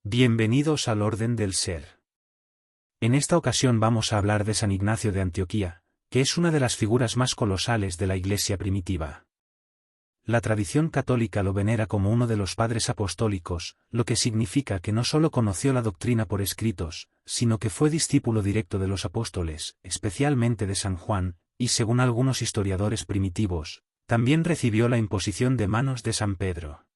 Bienvenidos al orden del ser. En esta ocasión vamos a hablar de San Ignacio de Antioquía, que es una de las figuras más colosales de la Iglesia primitiva. La tradición católica lo venera como uno de los padres apostólicos, lo que significa que no solo conoció la doctrina por escritos, sino que fue discípulo directo de los apóstoles, especialmente de San Juan, y según algunos historiadores primitivos, también recibió la imposición de manos de San Pedro.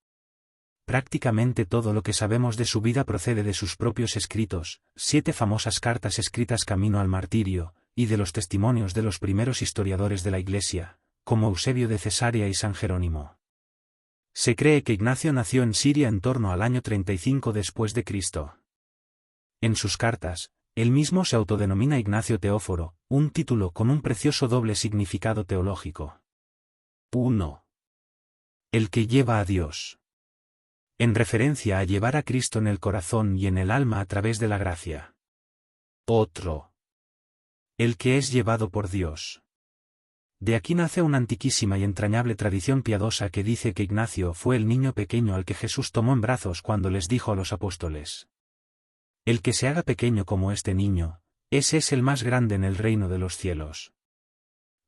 Prácticamente todo lo que sabemos de su vida procede de sus propios escritos, 7 famosas cartas escritas camino al martirio, y de los testimonios de los primeros historiadores de la Iglesia, como Eusebio de Cesarea y San Jerónimo. Se cree que Ignacio nació en Siria en torno al año 35 después de Cristo. En sus cartas, él mismo se autodenomina Ignacio Teóforo, un título con un precioso doble significado teológico. 1. El que lleva a Dios. En referencia a llevar a Cristo en el corazón y en el alma a través de la gracia. Otro. El que es llevado por Dios. De aquí nace una antiquísima y entrañable tradición piadosa que dice que Ignacio fue el niño pequeño al que Jesús tomó en brazos cuando les dijo a los apóstoles: el que se haga pequeño como este niño, ese es el más grande en el reino de los cielos.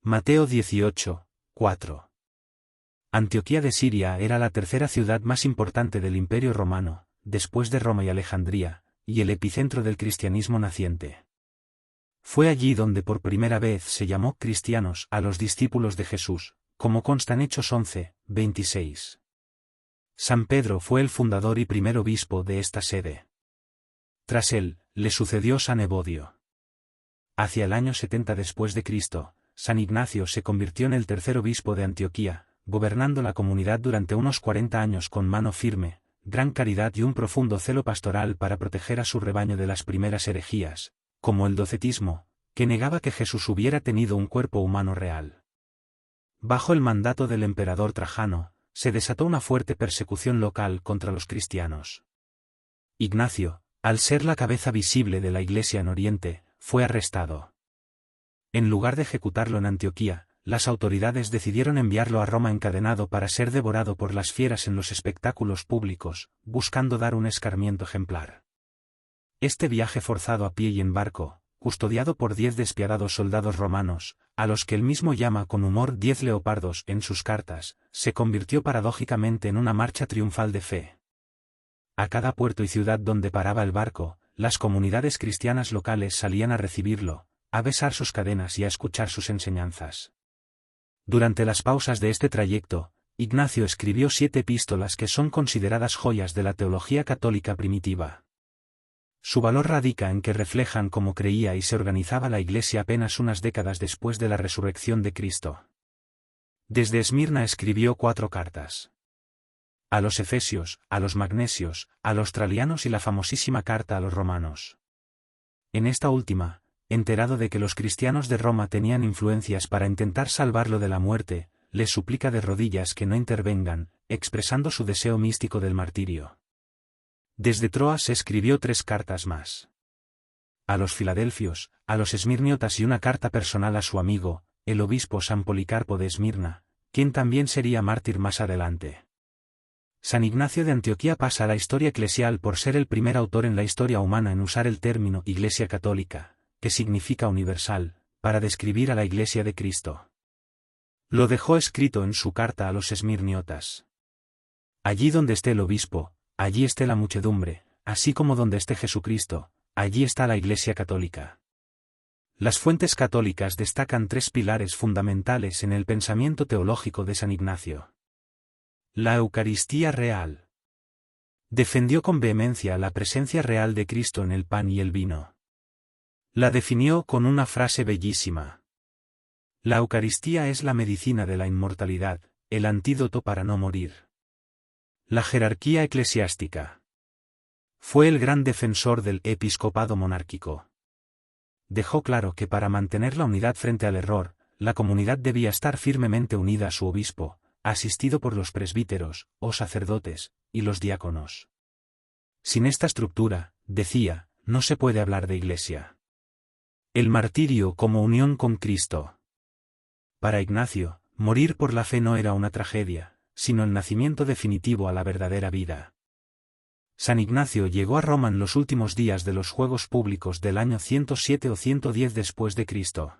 Mateo 18, 4. Antioquía de Siria era la tercera ciudad más importante del Imperio Romano, después de Roma y Alejandría, y el epicentro del cristianismo naciente. Fue allí donde por primera vez se llamó cristianos a los discípulos de Jesús, como consta en Hechos 11, 26. San Pedro fue el fundador y primer obispo de esta sede. Tras él, le sucedió San Evodio. Hacia el año 70 después de Cristo, San Ignacio se convirtió en el tercer obispo de Antioquía, gobernando la comunidad durante unos 40 años con mano firme, gran caridad y un profundo celo pastoral para proteger a su rebaño de las primeras herejías, como el docetismo, que negaba que Jesús hubiera tenido un cuerpo humano real. Bajo el mandato del emperador Trajano, se desató una fuerte persecución local contra los cristianos. Ignacio, al ser la cabeza visible de la Iglesia en Oriente, fue arrestado. En lugar de ejecutarlo en Antioquía, las autoridades decidieron enviarlo a Roma encadenado para ser devorado por las fieras en los espectáculos públicos, buscando dar un escarmiento ejemplar. Este viaje forzado a pie y en barco, custodiado por 10 despiadados soldados romanos, a los que él mismo llama con humor 10 leopardos en sus cartas, se convirtió paradójicamente en una marcha triunfal de fe. A cada puerto y ciudad donde paraba el barco, las comunidades cristianas locales salían a recibirlo, a besar sus cadenas y a escuchar sus enseñanzas. Durante las pausas de este trayecto, Ignacio escribió 7 epístolas que son consideradas joyas de la teología católica primitiva. Su valor radica en que reflejan cómo creía y se organizaba la Iglesia apenas unas décadas después de la resurrección de Cristo. Desde Esmirna escribió 4 cartas. A los efesios, a los magnesios, a los tralianos y la famosísima carta a los romanos. En esta última, enterado de que los cristianos de Roma tenían influencias para intentar salvarlo de la muerte, les suplica de rodillas que no intervengan, expresando su deseo místico del martirio. Desde Troas escribió 3 cartas más. A los filadelfios, a los esmirniotas y una carta personal a su amigo, el obispo San Policarpo de Esmirna, quien también sería mártir más adelante. San Ignacio de Antioquía pasa a la historia eclesial por ser el primer autor en la historia humana en usar el término Iglesia Católica, que significa universal, para describir a la Iglesia de Cristo. Lo dejó escrito en su carta a los esmirniotas. Allí donde esté el obispo, allí esté la muchedumbre, así como donde esté Jesucristo, allí está la Iglesia Católica. Las fuentes católicas destacan 3 pilares fundamentales en el pensamiento teológico de San Ignacio. La Eucaristía real. Defendió con vehemencia la presencia real de Cristo en el pan y el vino. La definió con una frase bellísima. La Eucaristía es la medicina de la inmortalidad, el antídoto para no morir. La jerarquía eclesiástica. Fue el gran defensor del episcopado monárquico. Dejó claro que para mantener la unidad frente al error, la comunidad debía estar firmemente unida a su obispo, asistido por los presbíteros, o sacerdotes, y los diáconos. Sin esta estructura, decía, no se puede hablar de Iglesia. El martirio como unión con Cristo. Para Ignacio, morir por la fe no era una tragedia, sino el nacimiento definitivo a la verdadera vida. San Ignacio llegó a Roma en los últimos días de los Juegos Públicos del año 107 o 110 después de Cristo.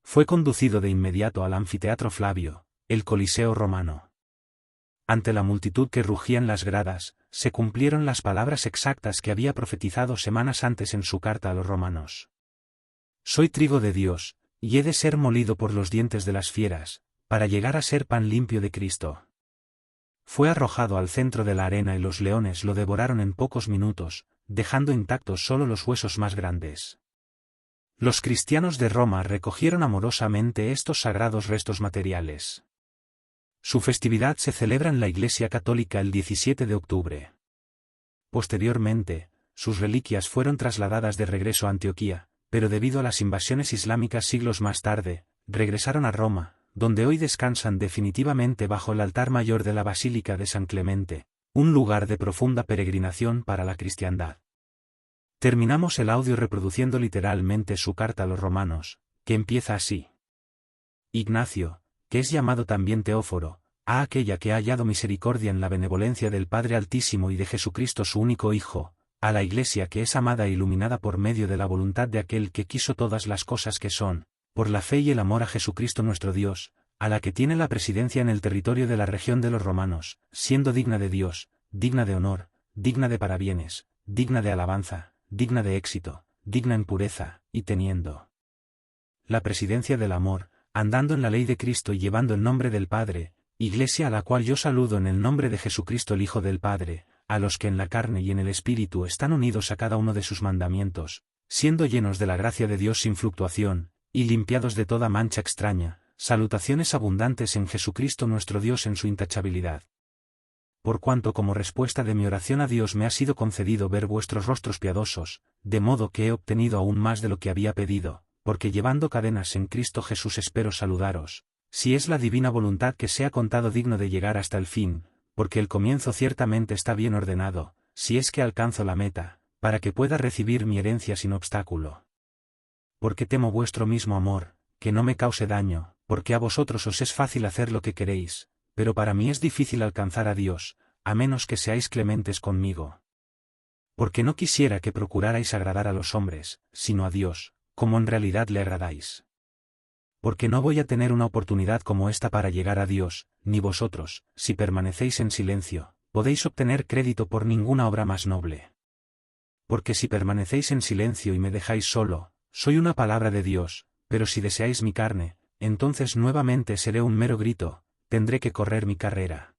Fue conducido de inmediato al anfiteatro Flavio, el Coliseo romano. Ante la multitud que rugía en las gradas, se cumplieron las palabras exactas que había profetizado semanas antes en su carta a los romanos. Soy trigo de Dios, y he de ser molido por los dientes de las fieras, para llegar a ser pan limpio de Cristo. Fue arrojado al centro de la arena y los leones lo devoraron en pocos minutos, dejando intactos solo los huesos más grandes. Los cristianos de Roma recogieron amorosamente estos sagrados restos materiales. Su festividad se celebra en la Iglesia Católica el 17 de octubre. Posteriormente, sus reliquias fueron trasladadas de regreso a Antioquía, pero debido a las invasiones islámicas siglos más tarde, regresaron a Roma, donde hoy descansan definitivamente bajo el altar mayor de la Basílica de San Clemente, un lugar de profunda peregrinación para la cristiandad. Terminamos el audio reproduciendo literalmente su carta a los romanos, que empieza así. Ignacio, que es llamado también Teóforo, a aquella que ha hallado misericordia en la benevolencia del Padre Altísimo y de Jesucristo su único Hijo, a la Iglesia que es amada e iluminada por medio de la voluntad de aquel que quiso todas las cosas que son, por la fe y el amor a Jesucristo nuestro Dios, a la que tiene la presidencia en el territorio de la región de los romanos, siendo digna de Dios, digna de honor, digna de parabienes, digna de alabanza, digna de éxito, digna en pureza, y teniendo la presidencia del amor, andando en la ley de Cristo y llevando el nombre del Padre, Iglesia a la cual yo saludo en el nombre de Jesucristo el Hijo del Padre, a los que en la carne y en el Espíritu están unidos a cada uno de sus mandamientos, siendo llenos de la gracia de Dios sin fluctuación, y limpiados de toda mancha extraña, salutaciones abundantes en Jesucristo nuestro Dios en su intachabilidad. Por cuanto como respuesta de mi oración a Dios me ha sido concedido ver vuestros rostros piadosos, de modo que he obtenido aún más de lo que había pedido, porque llevando cadenas en Cristo Jesús espero saludaros, si es la divina voluntad que sea contado digno de llegar hasta el fin, porque el comienzo ciertamente está bien ordenado, si es que alcanzo la meta, para que pueda recibir mi herencia sin obstáculo. Porque temo vuestro mismo amor, que no me cause daño, porque a vosotros os es fácil hacer lo que queréis, pero para mí es difícil alcanzar a Dios, a menos que seáis clementes conmigo. Porque no quisiera que procurarais agradar a los hombres, sino a Dios, como en realidad le agradáis. Porque no voy a tener una oportunidad como esta para llegar a Dios, ni vosotros, si permanecéis en silencio, podéis obtener crédito por ninguna obra más noble. Porque si permanecéis en silencio y me dejáis solo, soy una palabra de Dios, pero si deseáis mi carne, entonces nuevamente seré un mero grito, tendré que correr mi carrera.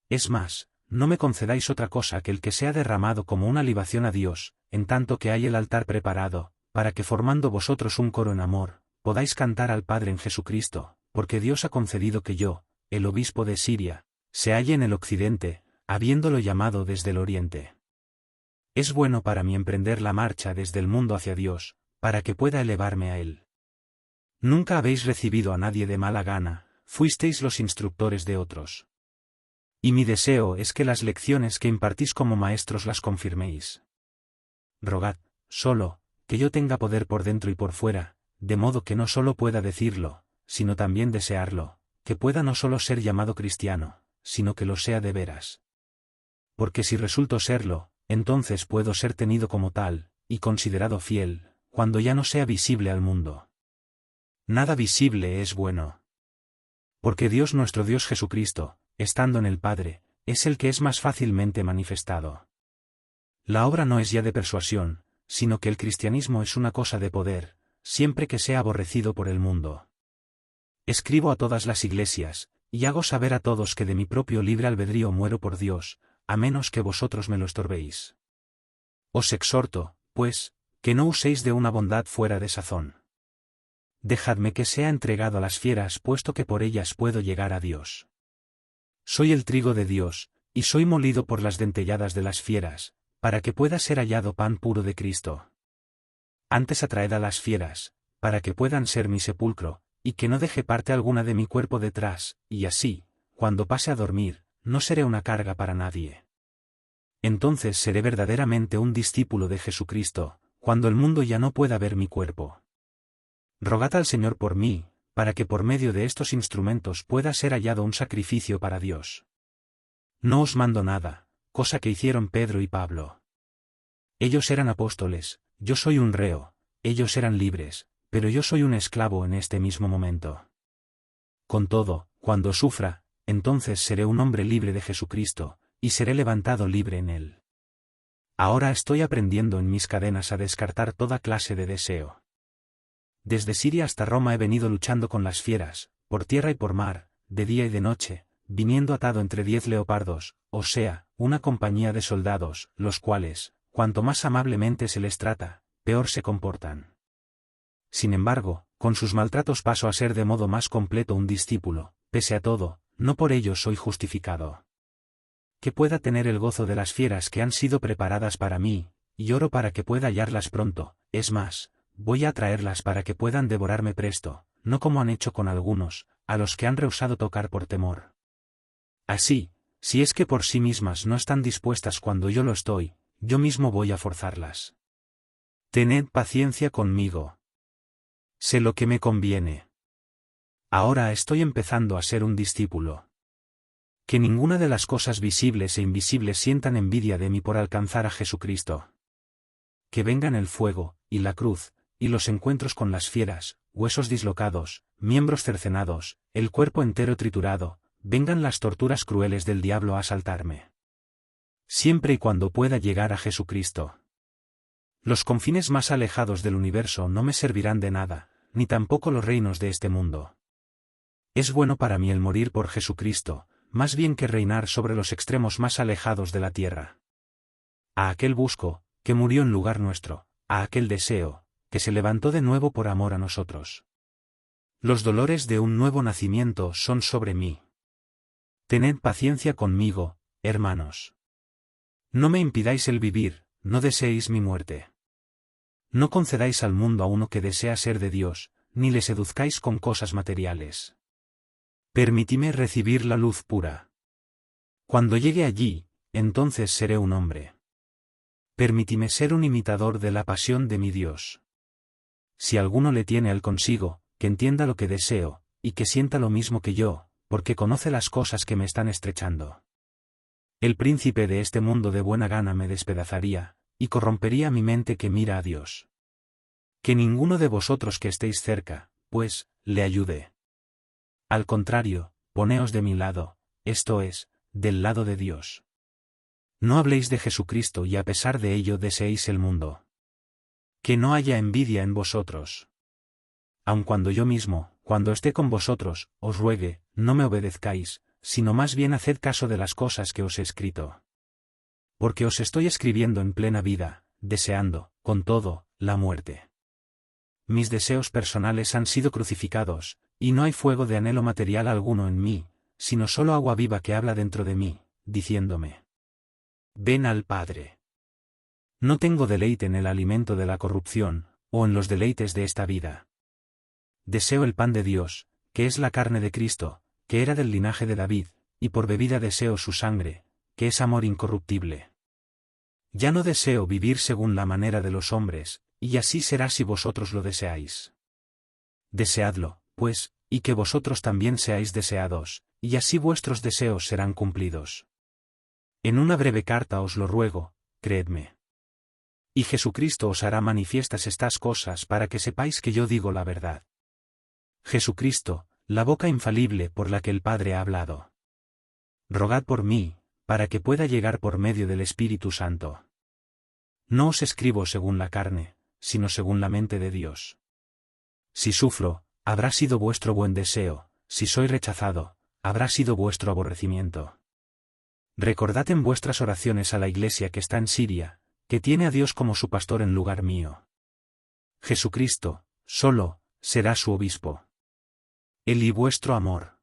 Es más, no me concedáis otra cosa que el que sea derramado como una libación a Dios, en tanto que hay el altar preparado, para que formando vosotros un coro en amor, podáis cantar al Padre en Jesucristo, porque Dios ha concedido que yo, el obispo de Siria, se halle en el occidente, habiéndolo llamado desde el oriente. Es bueno para mí emprender la marcha desde el mundo hacia Dios, para que pueda elevarme a Él. Nunca habéis recibido a nadie de mala gana, fuisteis los instructores de otros. Y mi deseo es que las lecciones que impartís como maestros las confirméis. Rogad, solo, que yo tenga poder por dentro y por fuera, de modo que no solo pueda decirlo, sino también desearlo, que pueda no solo ser llamado cristiano, sino que lo sea de veras. Porque si resulto serlo, entonces puedo ser tenido como tal, y considerado fiel, cuando ya no sea visible al mundo. Nada visible es bueno. Porque Dios nuestro Dios Jesucristo, estando en el Padre, es el que es más fácilmente manifestado. La obra no es ya de persuasión, sino que el cristianismo es una cosa de poder, siempre que sea aborrecido por el mundo. Escribo a todas las iglesias, y hago saber a todos que de mi propio libre albedrío muero por Dios, a menos que vosotros me lo estorbéis. Os exhorto, pues, que no uséis de una bondad fuera de sazón. Dejadme que sea entregado a las fieras puesto que por ellas puedo llegar a Dios. Soy el trigo de Dios, y soy molido por las dentelladas de las fieras, para que pueda ser hallado pan puro de Cristo. Antes atraed a las fieras, para que puedan ser mi sepulcro, y que no deje parte alguna de mi cuerpo detrás, y así, cuando pase a dormir, no seré una carga para nadie. Entonces seré verdaderamente un discípulo de Jesucristo, cuando el mundo ya no pueda ver mi cuerpo. Rogad al Señor por mí, para que por medio de estos instrumentos pueda ser hallado un sacrificio para Dios. No os mando nada, cosa que hicieron Pedro y Pablo. Ellos eran apóstoles, yo soy un reo, ellos eran libres, pero yo soy un esclavo en este mismo momento. Con todo, cuando sufra, entonces seré un hombre libre de Jesucristo, y seré levantado libre en él. Ahora estoy aprendiendo en mis cadenas a descartar toda clase de deseo. Desde Siria hasta Roma he venido luchando con las fieras, por tierra y por mar, de día y de noche, viniendo atado entre 10 leopardos, o sea, una compañía de soldados, los cuales, cuanto más amablemente se les trata, peor se comportan. Sin embargo, con sus maltratos paso a ser de modo más completo un discípulo, pese a todo, no por ello soy justificado. Que pueda tener el gozo de las fieras que han sido preparadas para mí, y oro para que pueda hallarlas pronto, es más, voy a traerlas para que puedan devorarme presto, no como han hecho con algunos, a los que han rehusado tocar por temor. Así, si es que por sí mismas no están dispuestas cuando yo lo estoy, yo mismo voy a forzarlas. Tened paciencia conmigo. Sé lo que me conviene. Ahora estoy empezando a ser un discípulo. Que ninguna de las cosas visibles e invisibles sientan envidia de mí por alcanzar a Jesucristo. Que vengan el fuego, y la cruz, y los encuentros con las fieras, huesos dislocados, miembros cercenados, el cuerpo entero triturado, vengan las torturas crueles del diablo a asaltarme. Siempre y cuando pueda llegar a Jesucristo. Los confines más alejados del universo no me servirán de nada, ni tampoco los reinos de este mundo. Es bueno para mí el morir por Jesucristo, más bien que reinar sobre los extremos más alejados de la tierra. A aquel busco, que murió en lugar nuestro, a aquel deseo, que se levantó de nuevo por amor a nosotros. Los dolores de un nuevo nacimiento son sobre mí. Tened paciencia conmigo, hermanos. No me impidáis el vivir, no deseéis mi muerte. No concedáis al mundo a uno que desea ser de Dios, ni le seduzcáis con cosas materiales. Permitidme recibir la luz pura. Cuando llegue allí, entonces seré un hombre. Permitidme ser un imitador de la pasión de mi Dios. Si alguno le tiene al consigo, que entienda lo que deseo, y que sienta lo mismo que yo, porque conoce las cosas que me están estrechando. El príncipe de este mundo de buena gana me despedazaría, y corrompería mi mente que mira a Dios. Que ninguno de vosotros que estéis cerca, pues, le ayude. Al contrario, poneos de mi lado, esto es, del lado de Dios. No habléis de Jesucristo y a pesar de ello deseéis el mundo. Que no haya envidia en vosotros. Aun cuando yo mismo, cuando esté con vosotros, os ruegue, no me obedezcáis, sino más bien haced caso de las cosas que os he escrito. Porque os estoy escribiendo en plena vida, deseando, con todo, la muerte. Mis deseos personales han sido crucificados, y no hay fuego de anhelo material alguno en mí, sino solo agua viva que habla dentro de mí, diciéndome: ven al Padre. No tengo deleite en el alimento de la corrupción, o en los deleites de esta vida. Deseo el pan de Dios, que es la carne de Cristo, que era del linaje de David, y por bebida deseo su sangre, que es amor incorruptible. Ya no deseo vivir según la manera de los hombres, y así será si vosotros lo deseáis. Deseadlo, pues, y que vosotros también seáis deseados, y así vuestros deseos serán cumplidos. En una breve carta os lo ruego, creedme. Y Jesucristo os hará manifiestas estas cosas para que sepáis que yo digo la verdad. Jesucristo, la boca infalible por la que el Padre ha hablado. Rogad por mí, para que pueda llegar por medio del Espíritu Santo. No os escribo según la carne, sino según la mente de Dios. Si sufro, habrá sido vuestro buen deseo, si soy rechazado, habrá sido vuestro aborrecimiento. Recordad en vuestras oraciones a la iglesia que está en Siria, que tiene a Dios como su pastor en lugar mío. Jesucristo, solo, será su obispo. Él y vuestro amor.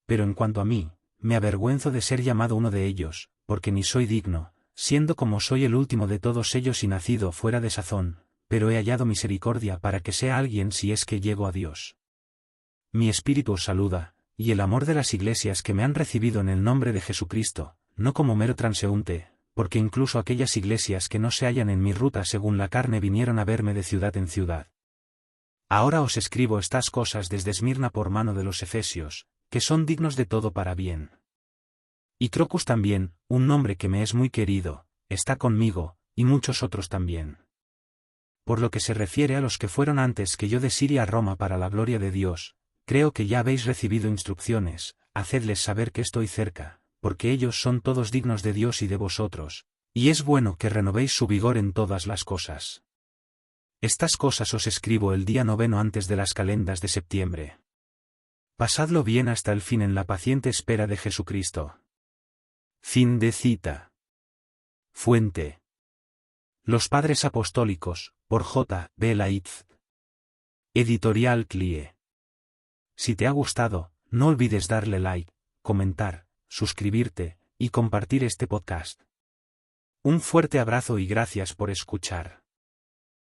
Pero en cuanto a mí, me avergüenzo de ser llamado uno de ellos, porque ni soy digno, siendo como soy el último de todos ellos y nacido fuera de sazón, pero he hallado misericordia para que sea alguien si es que llego a Dios. Mi espíritu os saluda, y el amor de las iglesias que me han recibido en el nombre de Jesucristo, no como mero transeúnte, porque incluso aquellas iglesias que no se hallan en mi ruta según la carne vinieron a verme de ciudad en ciudad. Ahora os escribo estas cosas desde Esmirna por mano de los efesios, que son dignos de todo para bien. Y Crocus también, un nombre que me es muy querido, está conmigo, y muchos otros también. Por lo que se refiere a los que fueron antes que yo de Siria a Roma para la gloria de Dios, creo que ya habéis recibido instrucciones, hacedles saber que estoy cerca, porque ellos son todos dignos de Dios y de vosotros, y es bueno que renovéis su vigor en todas las cosas. Estas cosas os escribo el día 9 antes de las calendas de septiembre. Pasadlo bien hasta el fin en la paciente espera de Jesucristo. Fin de cita. Fuente: Los Padres Apostólicos, por J. B. Laitz. Editorial CLIE. Si te ha gustado, no olvides darle like, comentar, suscribirte, y compartir este podcast. Un fuerte abrazo y gracias por escuchar.